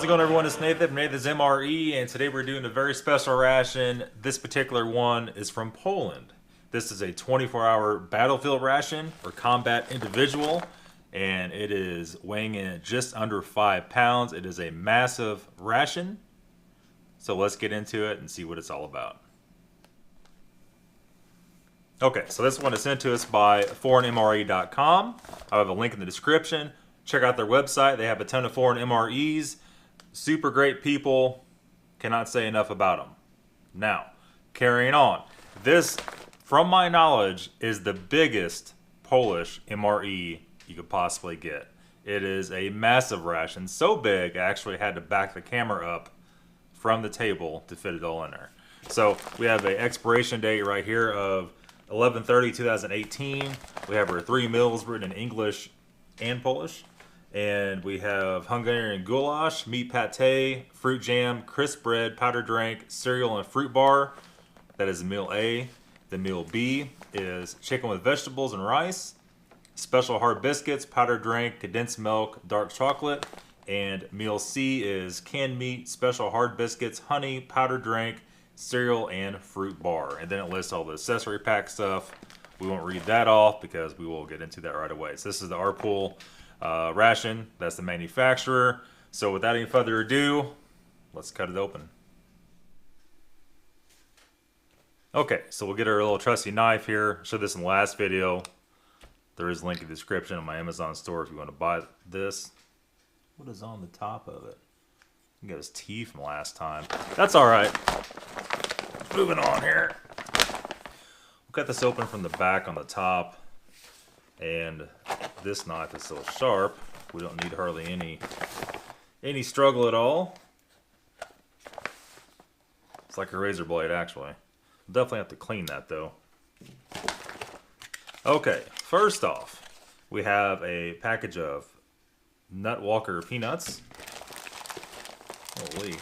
it going, everyone? It's Nathan from Nathan's MRE, and today we're doing a very special ration. This particular one is from Poland. This is a 24-hour battlefield ration or combat individual, and it is weighing in at just under 5 pounds. It is a massive ration, so let's get into it and see what it's all about. Okay, so this one is sent to us by foreignmre.com. I have a link in the description. Check out their website. They have a ton of foreign MREs. Super great people. Cannot say enough about them. Now, carrying on. This, from my knowledge, is the biggest Polish MRE you could possibly get. It is a massive ration. So big, I actually had to back the camera up from the table to fit it all in there. So, we have an expiration date right here of 11/30/2018. We have our 3 meals written in English and Polish. And we have Hungarian Goulash, meat pate, fruit jam, crisp bread, powdered drink, cereal, and fruit bar. That is meal A. The meal B is chicken with vegetables and rice, special hard biscuits, powdered drink, condensed milk, dark chocolate. And meal C is canned meat, special hard biscuits, honey, powdered drink, cereal, and fruit bar. And then it lists all the accessory pack stuff. We won't read that off because we will get into that right away. So this is the Arpool ration. That's the manufacturer. So without any further ado, let's cut it open. Okay, so we'll get our little trusty knife here. I showed this in the last video. There is a link in the description on my Amazon store if you want to buy this. What is on the top of it? You got his teeth from last time. That's all right. Moving on here. We'll cut this open from the back on the top. And this knife is so sharp, we don't need hardly any struggle at all. It's like a razor blade, actually. Definitely have to clean that, though. Okay, first off, we have a package of Nut Walker peanuts. Holy.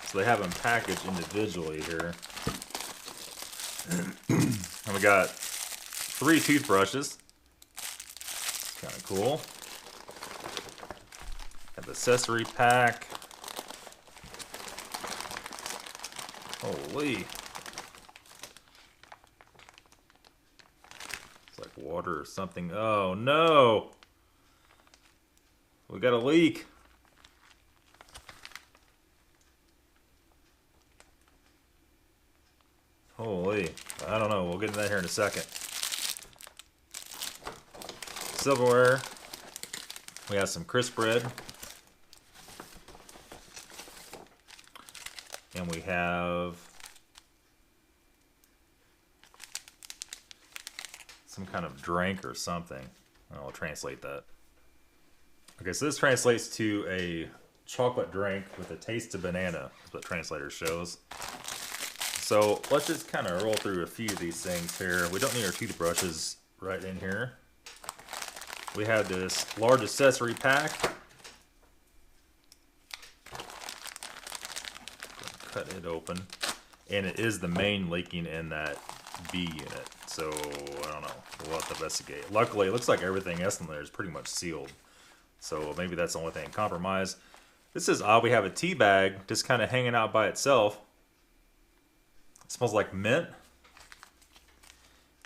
So they have them packaged individually here. And we got 3 toothbrushes. Kind of cool. Have the accessory pack. Holy. It's like water or something. Oh no. We got a leak. Holy. I don't know. We'll get into that here in a second. Silverware. We have some crisp bread. And we have some kind of drink or something. I'll translate that. Okay, so this translates to a chocolate drink with a taste of banana, is what translator shows. So let's just kind of roll through a few of these things here. We don't need our toothbrushes right in here. We have this large accessory pack. Cut it open. And it is the main leaking in that B unit. So, I don't know. We'll have to investigate. Luckily, it looks like everything else in there is pretty much sealed. So, maybe that's the only thing compromised. This is odd. We have a tea bag just kind of hanging out by itself. It smells like mint.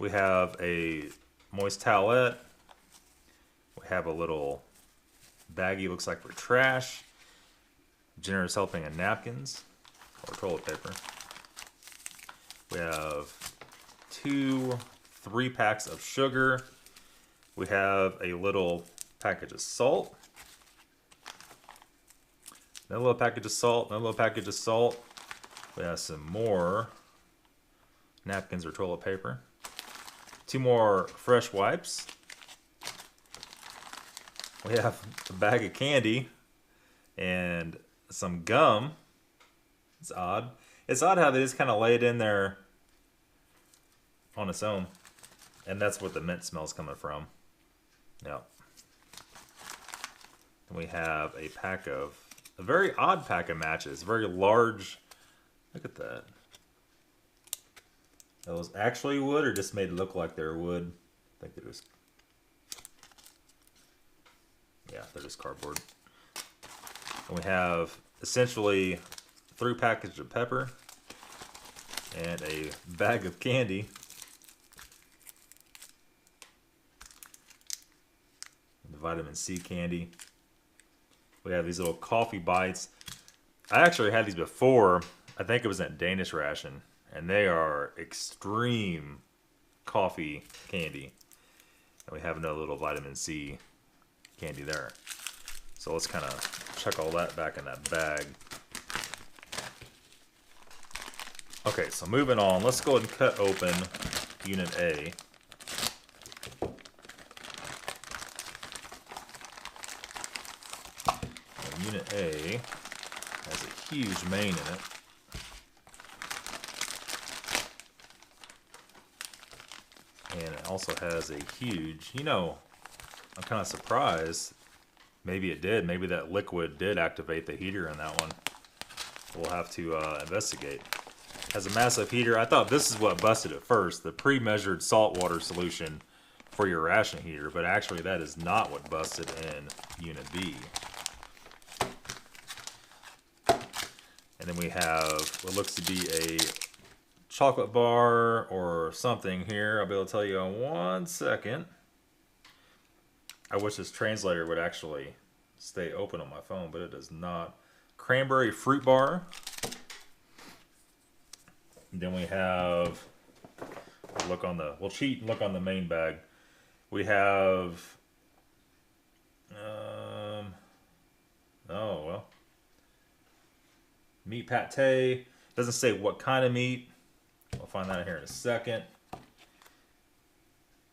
We have a moist towelette. We have a little baggie, looks like for trash. Generous helping of napkins or toilet paper. We have 2 3-packs of sugar. We have a little package of salt. Another little package of salt. Another little package of salt. We have some more napkins or toilet paper. 2 more fresh wipes. We have a bag of candy and some gum. It's odd. It's odd how they just kind of lay it in there on its own. And that's what the mint smell's coming from. Yep. And we have a very odd pack of matches. Very large. Look at that. Are those actually wood or just made it look like they're wood? I think they're just... yeah, they're just cardboard. And we have essentially 3 packages of pepper and a bag of candy. The vitamin C candy. We have these little coffee bites. I actually had these before. I think it was in Danish ration, and they are extreme coffee candy. And we have another little vitamin C candy there. So let's kind of chuck all that back in that bag. Okay, so moving on, let's go ahead and cut open Unit A. And Unit A has a huge main in it. And it also has a huge, you know, I'm kind of surprised. Maybe it did. Maybe that liquid did activate the heater in that one. We'll have to investigate. Has a massive heater. I thought this is what busted it first, the pre-measured saltwater solution for your ration heater, but actually that is not what busted in Unit B. And then we have what looks to be a chocolate bar or something here. I'll be able to tell you in 1 second. I wish this translator would actually stay open on my phone, but it does not. Cranberry Fruit Bar. And then we have, we'll cheat and look on the main bag. We have, oh well, meat pate. Doesn't say what kind of meat. We'll find that here in a second.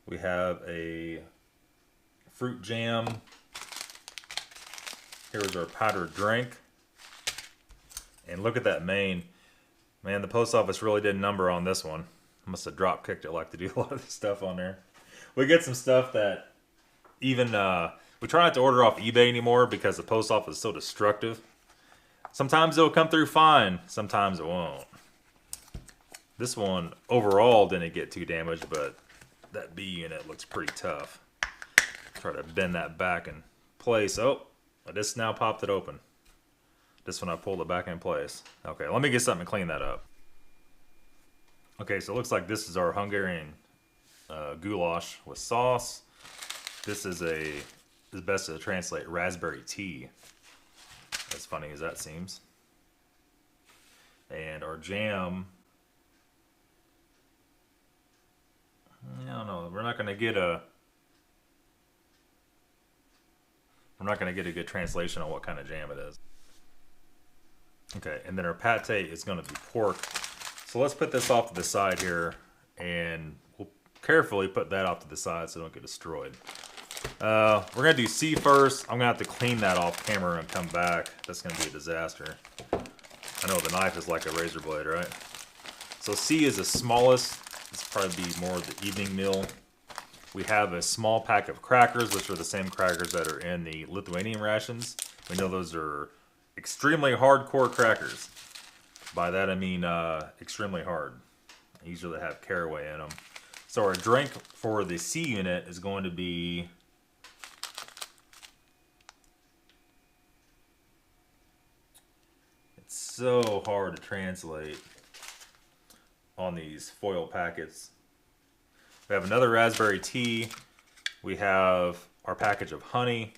We have a fruit jam. Here's our powdered drink. And look at that main. Man, the post office really did a number on this one. I must have drop kicked it like to do a lot of the stuff on there. We get some stuff that even, we try not to order off eBay anymore because the post office is so destructive. Sometimes it'll come through fine, sometimes it won't. This one overall didn't get too damaged, but that B unit looks pretty tough. Try to bend that back in place. Oh, I just now popped it open. This one I pulled it back in place. Okay, let me get something to clean that up. Okay, so it looks like this is our Hungarian goulash with sauce. This is best to translate, raspberry tea. As funny as that seems. And our jam. I don't know. We're not going to get a good translation on what kind of jam it is. Okay, and then our pate is going to be pork. So let's put this off to the side here, and we'll carefully put that off to the side so it don't get destroyed. We're going to do C first. I'm going to have to clean that off camera and come back. That's going to be a disaster. I know the knife is like a razor blade, right? So C is the smallest. This will probably be more of the evening meal. We have a small pack of crackers, which are the same crackers that are in the Lithuanian rations. We know those are extremely hardcore crackers. By that I mean extremely hard. Usually they have caraway in them. So our drink for the C unit is going to be so hard to translate on these foil packets. We have another raspberry tea. We have our package of honey.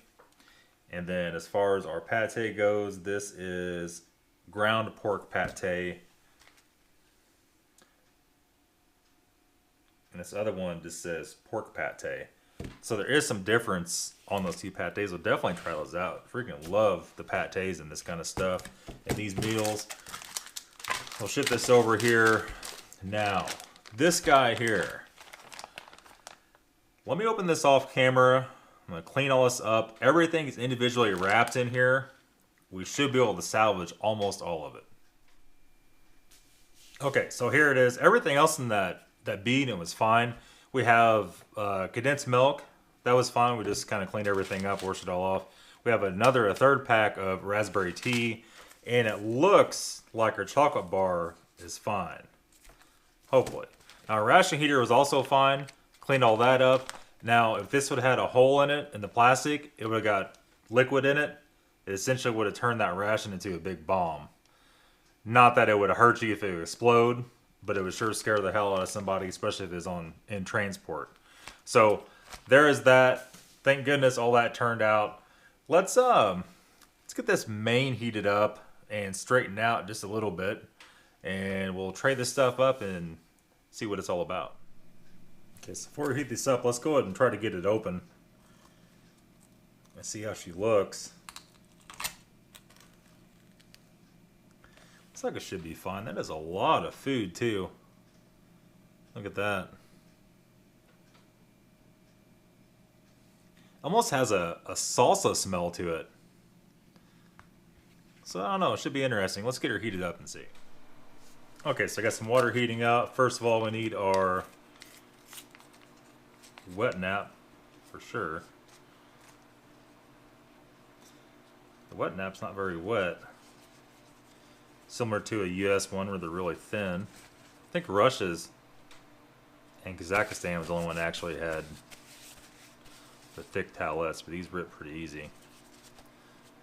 And then as far as our pate goes, this is ground pork pate. And this other one just says pork pate. So there is some difference on those two pates. We'll definitely try those out. Freaking love the pates and this kind of stuff and these meals. We'll ship this over here. Now, this guy here. Let me open this off camera. I'm going to clean all this up. Everything is individually wrapped in here. We should be able to salvage almost all of it. Okay, so here it is. Everything else in that bean, it was fine. We have condensed milk. That was fine. We just kind of cleaned everything up, washed it all off. We have a third pack of raspberry tea. And it looks like our chocolate bar is fine. Hopefully. Now, our ration heater was also fine. Cleaned all that up. Now, if this would have had a hole in it, in the plastic, it would have got liquid in it. it essentially would have turned that ration into a big bomb. Not that it would have hurt you if it would explode, but it would sure scare the hell out of somebody, especially if it's in transport. So there is that. Thank goodness all that turned out. Let's get this main heated up and straightened out just a little bit, and we'll tray this stuff up and see what it's all about. Okay, so before we heat this up, let's go ahead and try to get it open and see how she looks. Looks like it should be fine. That is a lot of food too. Look at that. Almost has a salsa smell to it. So I don't know, it should be interesting. Let's get her heated up and see. Okay, so I got some water heating up. First of all, we need our wet nap for sure. The wet nap's not very wet. Similar to a US one where they're really thin. I think Russia's and Kazakhstan was the only one that actually had the thick towelettes, but these rip pretty easy.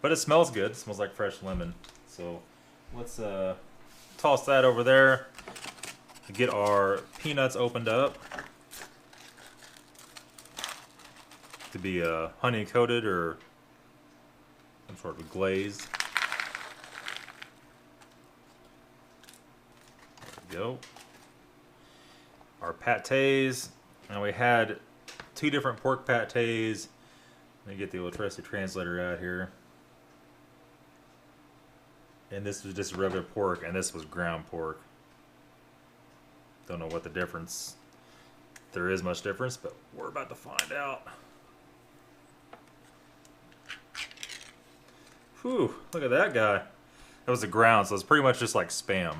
But it smells good. It smells like fresh lemon. So let's toss that over there. Get our peanuts opened up to be honey coated or some sort of glaze. There we go. Our pates. Now we had 2 different pork pates. Let me get the electricity translator out here. And this was just regular pork, and this was ground pork. Don't know what the difference. There is much difference, but we're about to find out. Whew, look at that guy. That was the ground, so it's pretty much just like Spam.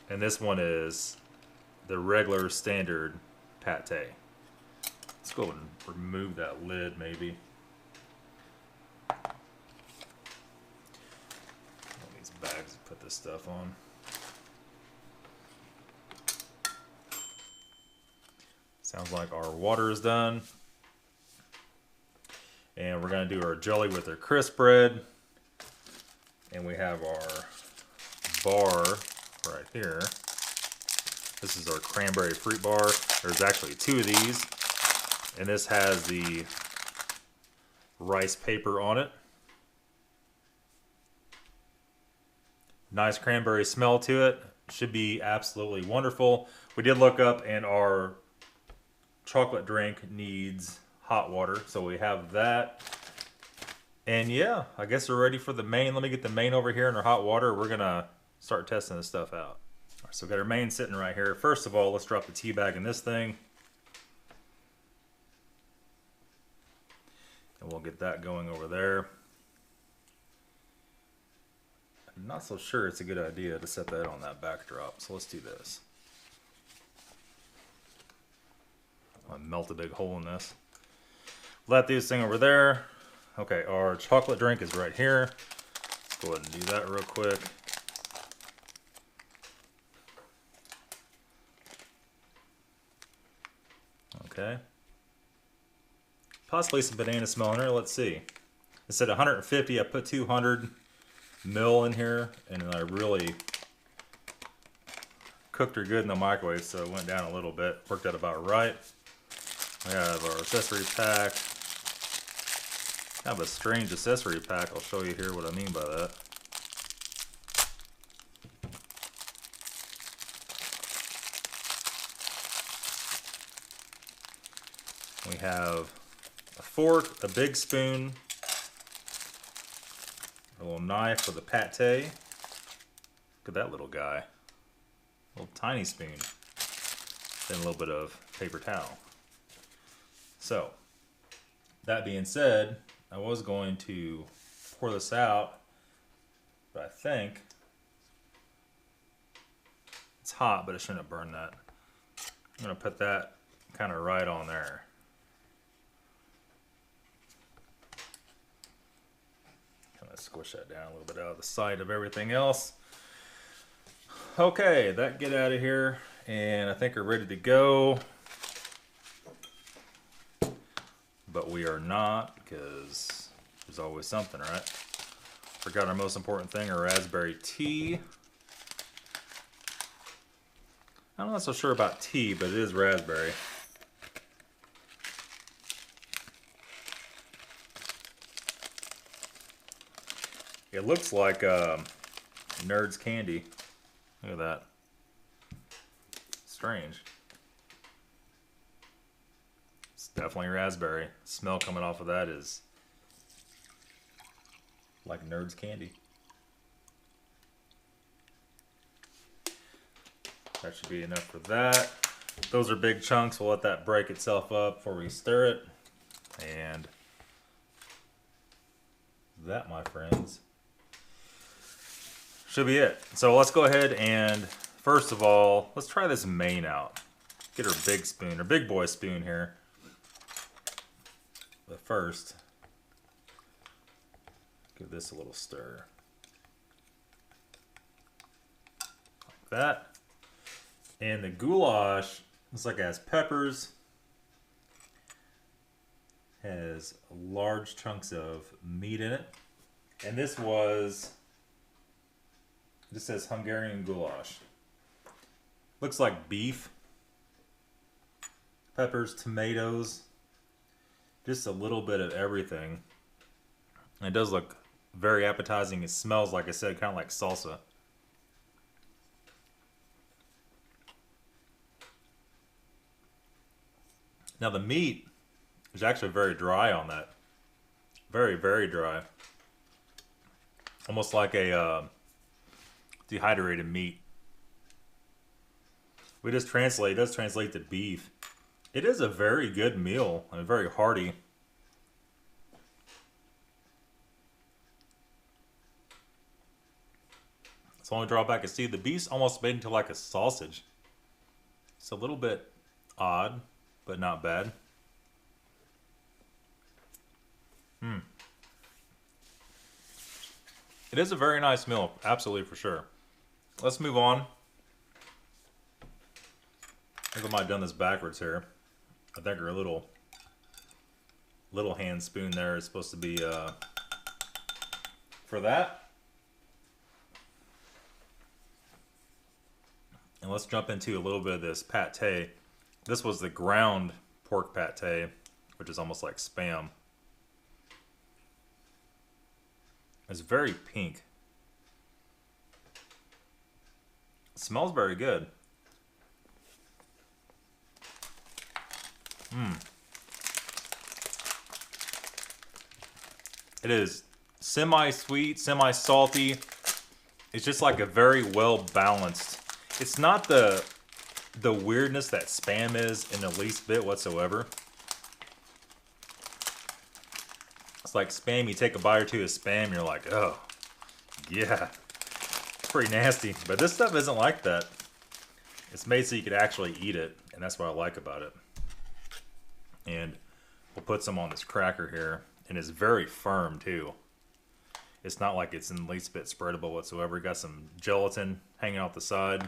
And this one is the regular standard pate. Let's go and remove that lid maybe. These bags to put this stuff on. Sounds like our water is done. And we're going to do our jelly with our crisp bread. And we have our bar right here. This is our Cranberry Fruit Bar. There's actually 2 of these. And this has the rice paper on it. Nice cranberry smell to it. Should be absolutely wonderful. We did look up and our chocolate drink needs hot water, so we have that. And yeah, I guess we're ready for the main. Let me get the main over here in our hot water. We're gonna start testing this stuff out. All right, so we got our main sitting right here. First of all, let's drop the tea bag in this thing. And we'll get that going over there. I'm not so sure it's a good idea to set that on that backdrop, so let's do this. I'll melt a big hole in this. Let this thing over there. Okay, our chocolate drink is right here. Let's go ahead and do that real quick. Okay. Possibly some banana smell in there. Let's see. It said 150. I put 200 mil in here, and I really cooked her good in the microwave, so it went down a little bit. Worked out about right. We have our accessory pack. Kind of a strange accessory pack. I'll show you here what I mean by that. We have a fork, a big spoon, a little knife for the pate. Look at that little guy. A little tiny spoon. Then a little bit of paper towel. So, that being said, I was going to pour this out, but I think it's hot, but it shouldn't burn that. I'm going to put that kind of right on there. Kind of squish that down a little bit out of the sight of everything else. Okay, that get out of here, and I think we're ready to go. but we are not, because there's always something, right? Forgot our most important thing, our raspberry tea. I'm not so sure about tea, but it is raspberry. It looks like Nerd's candy. Look at that. Strange. It's definitely raspberry. The smell coming off of that is like Nerd's candy. That should be enough for that. Those are big chunks. We'll let that break itself up before we stir it. And that, my friends, should be it. So let's go ahead and, first of all, let's try this main out. Get her big spoon, her big boy spoon here. But first, give this a little stir. Like that. And the goulash looks like it has peppers. Has large chunks of meat in it. And this says Hungarian Goulash. Looks like beef. Peppers, tomatoes. Just a little bit of everything. And it does look very appetizing. It smells, like I said, kind of like salsa. Now the meat is actually very dry on that. Very, very dry. Almost like a dehydrated meat. We just translate, it does translate to beef. It is a very good meal and very hearty. It's the only drawback I see. The beef's almost made into like a sausage. It's a little bit odd, but not bad. It is a very nice meal, absolutely for sure. Let's move on. I think I might have done this backwards here. I think our little hand spoon there is supposed to be for that. And let's jump into a little bit of this pate. This was the ground pork pate, which is almost like Spam. It's very pink. It smells very good. It is semi-sweet, semi-salty. It's just like a very well-balanced. It's not the weirdness that Spam is in the least bit whatsoever. It's like Spam, you take a bite or two of Spam, you're like, oh, yeah, it's pretty nasty. But this stuff isn't like that. It's made so you could actually eat it, and that's what I like about it. And we'll put some on this cracker here, and it's very firm too. It's not like it's in the least bit spreadable whatsoever. Got some gelatin hanging out the side.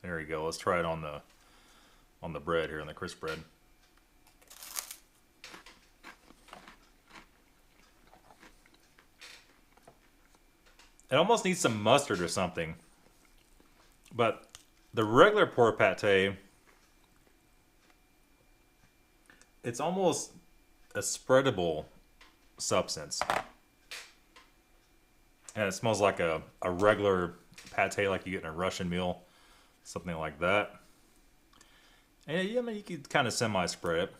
There you go. Let's try it on the bread here, on the crisp bread. It almost needs some mustard or something. But the regular pork pate, it's almost a spreadable substance. And it smells like a regular pate like you get in a Russian meal. Something like that. And yeah, I mean, you could kind of semi-spread it.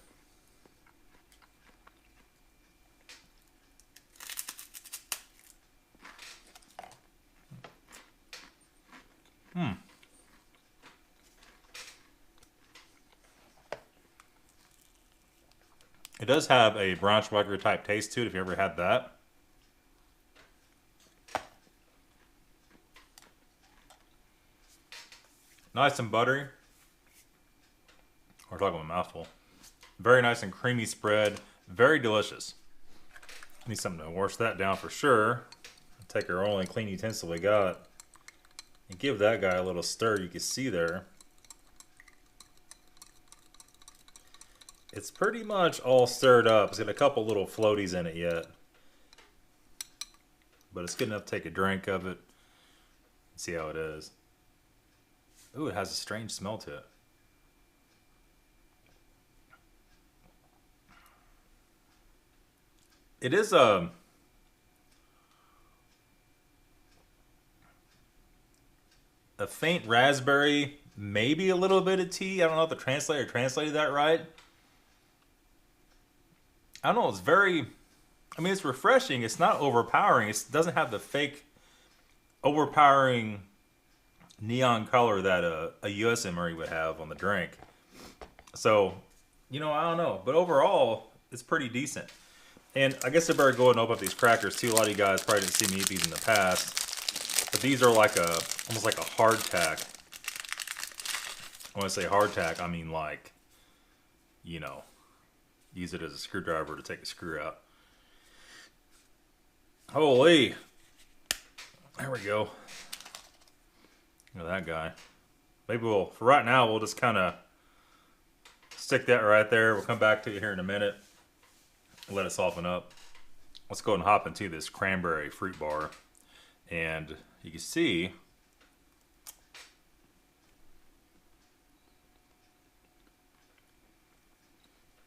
It does have a Braunschweiger type taste to it if you ever had that. Nice and buttery. We're talking about a mouthful. Very nice and creamy spread. Very delicious. Need something to wash that down for sure. Take our only clean utensil we got and give that guy a little stir. You can see there. It's pretty much all stirred up. It's got a couple little floaties in it yet. But it's good enough to take a drink of it. See how it is. Ooh, it has a strange smell to it. It is a faint raspberry, maybe a little bit of tea. I don't know if the translator translated that right. I don't know, it's very, I mean, it's refreshing. It's not overpowering. It doesn't have the fake overpowering neon color that a US MRE would have on the drink. So, you know, I don't know. But overall, it's pretty decent. And I guess I better go ahead and open up these crackers too. A lot of you guys probably didn't see me eat these in the past. But these are like almost like a hardtack. When I say hardtack, I mean like, you know, use it as a screwdriver to take a screw out. Holy. There we go. Look at that guy. Maybe we'll, for right now, we'll just kind of stick that right there. We'll come back to you here in a minute. Let it soften up. Let's go and hop into this Cranberry Fruit Bar. And you can see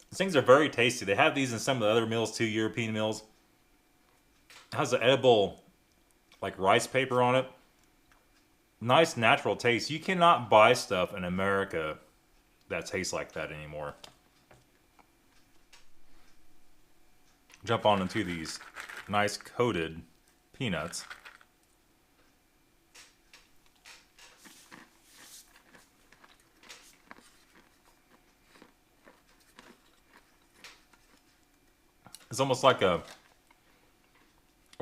these things are very tasty. They have these in some of the other meals too, European meals. It has an edible like rice paper on it. Nice natural taste. You cannot buy stuff in America that tastes like that anymore. Jump on into these nice coated peanuts. It's almost like a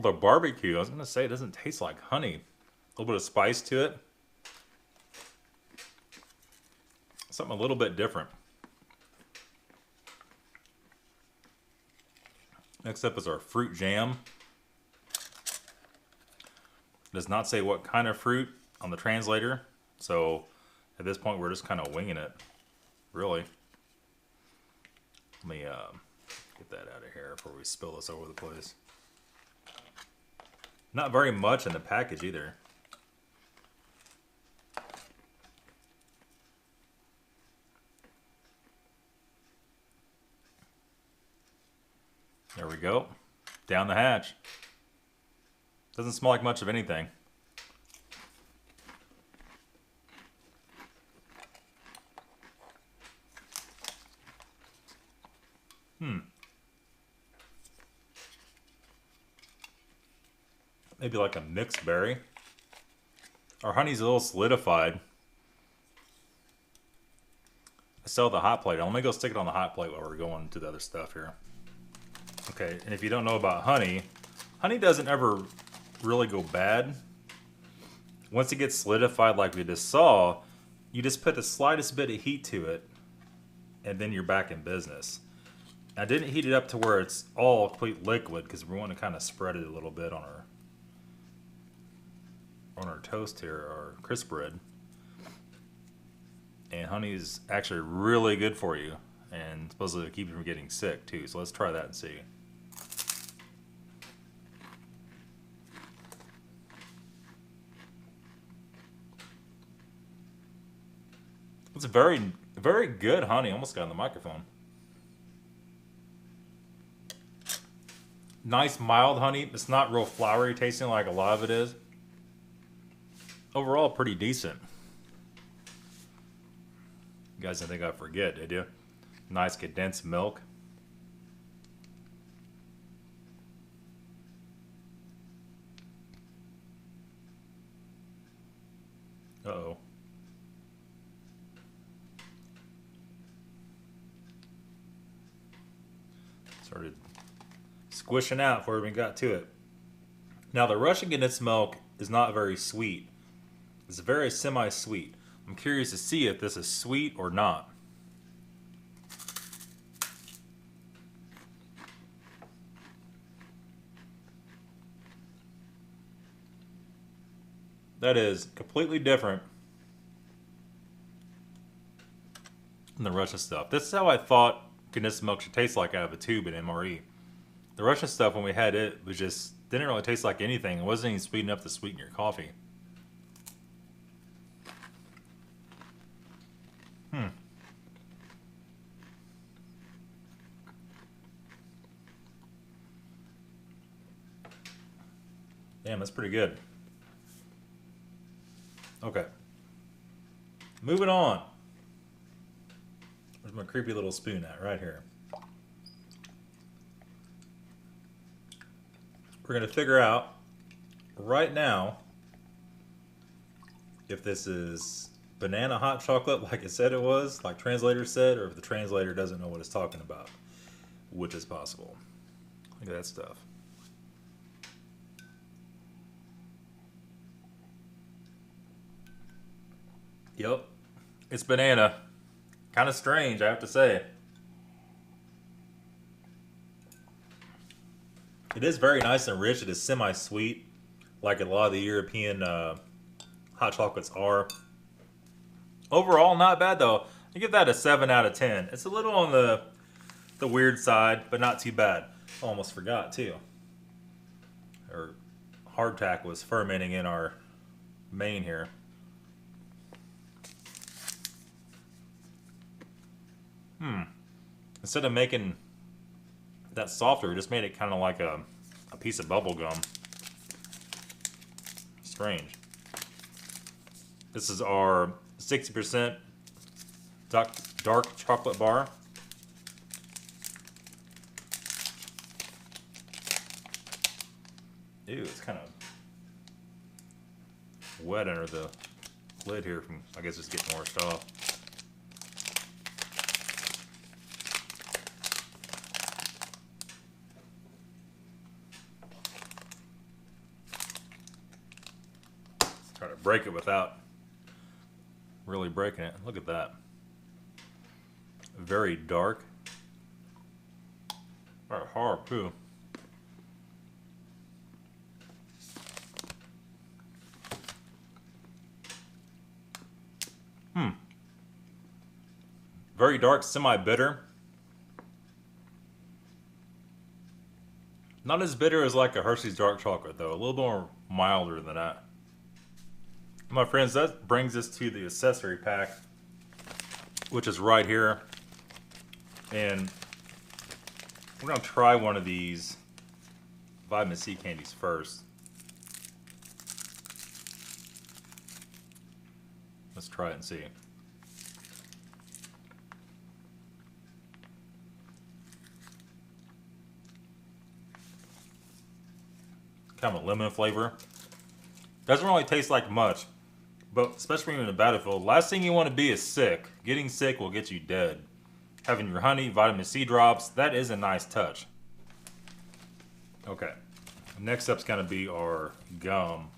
barbecue. I was gonna say it doesn't taste like honey. A little bit of spice to it. Something a little bit different. Next up is our fruit jam. It does not say what kind of fruit on the translator. So at this point, we're just kind of winging it, really. Let me get that out of here before we spill this over the place. Not very much in the package either. There we go. Down the hatch. Doesn't smell like much of anything. Maybe like a mixed berry. Our honey's a little solidified. I sell the hot plate. Let me go stick it on the hot plate while we're going to the other stuff here. Okay, and if you don't know about honey, honey doesn't ever really go bad. Once it gets solidified like we just saw, you just put the slightest bit of heat to it, and then you're back in business. I didn't heat it up to where it's all complete liquid because we want to kind of spread it a little bit on our toast here, our crisp bread. And honey is actually really good for you, and supposedly to keep you from getting sick too. So let's try that and see. It's very, very good honey. Almost got on the microphone. Nice mild honey. It's not real flowery tasting like a lot of it is. Overall, pretty decent. You guys didn't think I'd forget, did you? Nice condensed milk. Uh-oh. Started squishing out before we got to it. Now, the Russian condensed milk is not very sweet. It's very semi-sweet. I'm curious to see if this is sweet or not. That is completely different than the Russian stuff. This is how I thought condensed milk should taste like out of a tube in MRE. The Russian stuff, when we had it, was just didn't really taste like anything. It wasn't even sweet enough to sweeten your coffee. Damn, that's pretty good. Okay. Moving on. Where's my creepy little spoon at? Right here. We're going to figure out right now if this is banana hot chocolate like it said it was, like translator said, or if the translator doesn't know what it's talking about, which is possible. Look at that stuff. Yep, it's banana. Kind of strange, I have to say. It is very nice and rich. It is semi-sweet, like a lot of the European hot chocolates are. Overall, not bad though. I give that a 7 out of 10. It's a little on the weird side, but not too bad. Almost forgot too. Our hardtack was fermenting in our main here. Instead of making that softer, we just made it kind of like a piece of bubble gum. Strange. This is our 60% dark chocolate bar. Ew, it's kind of wet under the lid here from, I guess, just getting washed off. Try to break it without really breaking it. Look at that. Very dark. Very hard too. Very dark, semi-bitter. Not as bitter as like a Hershey's dark chocolate though. A little more milder than that. My friends, that brings us to the accessory pack, which is right here. And we're going to try one of these vitamin C candies first. Let's try it and see. Kind of a lemon flavor. Doesn't really taste like much, but especially when you're in the battlefield, last thing you want to be is sick. Getting sick will get you dead. Having your honey, vitamin C drops, that is a nice touch. Okay, next up's gonna be our gum.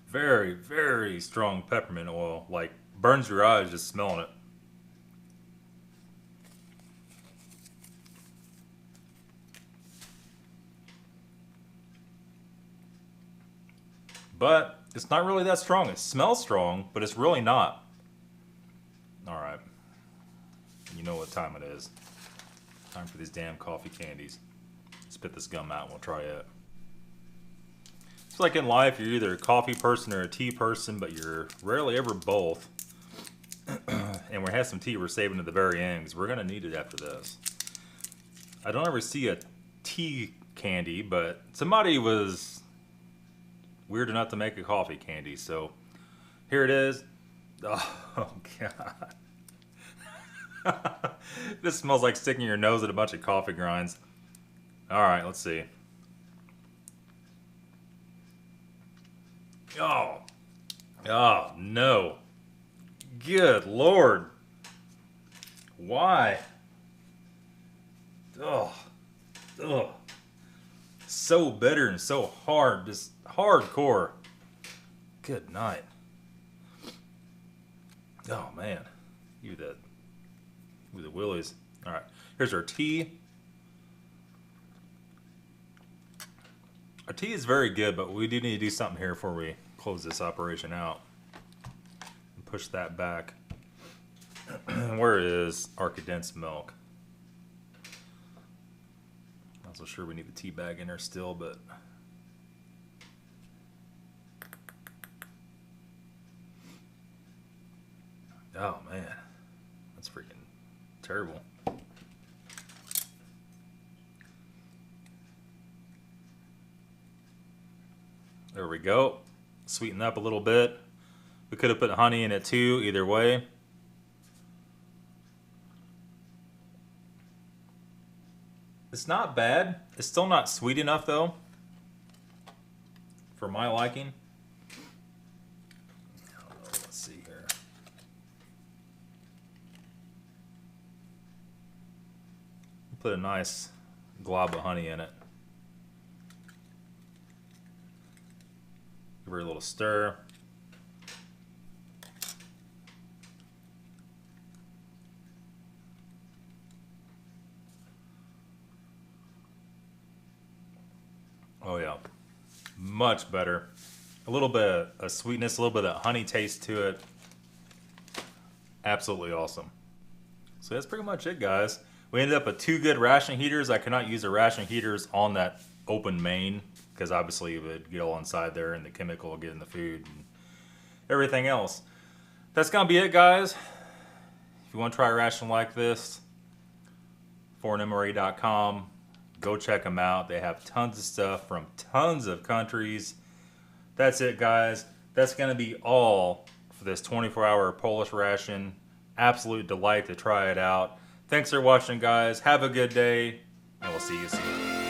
Very, very strong peppermint oil, like burns your eyes just smelling it. But it's not really that strong. It smells strong, but it's really not. Alright. You know what time it is. Time for these damn coffee candies. Spit this gum out and we'll try it. It's like in life, you're either a coffee person or a tea person, but you're rarely ever both. And we have some tea we're saving to the very end because we're going to need it after this. I don't ever see a tea candy, but somebody was weird enough to make a coffee candy, so here it is. Oh god. This smells like sticking your nose at a bunch of coffee grinds. Alright, let's see. Oh no. Good lord. Why? Ugh. So bitter and so hard, just hardcore. Good night. Oh man, you the willies. All right, here's our tea. Our tea is very good, but we do need to do something here before we close this operation out. Push that back. Where is our condensed milk? Not so sure we need the tea bag in there still, but oh man, that's freaking terrible. There we go. Sweeten up a little bit. We could have put honey in it too, either way. It's not bad. It's still not sweet enough though, for my liking. Let's see here. Put a nice glob of honey in it. Give her a little stir. Oh yeah, much better. A little bit of sweetness, a little bit of honey taste to it. Absolutely awesome. So that's pretty much it, guys. We ended up with 2 good ration heaters. I cannot use the ration heaters on that open main because obviously it would get all inside there and the chemical will get in the food and everything else. That's gonna be it, guys. If you want to try a ration like this, foreignmre.com. Go check them out. They have tons of stuff from tons of countries. That's it, guys. That's going to be all for this 24-hour Polish ration. Absolute delight to try it out. Thanks for watching, guys. Have a good day, and we'll see you soon.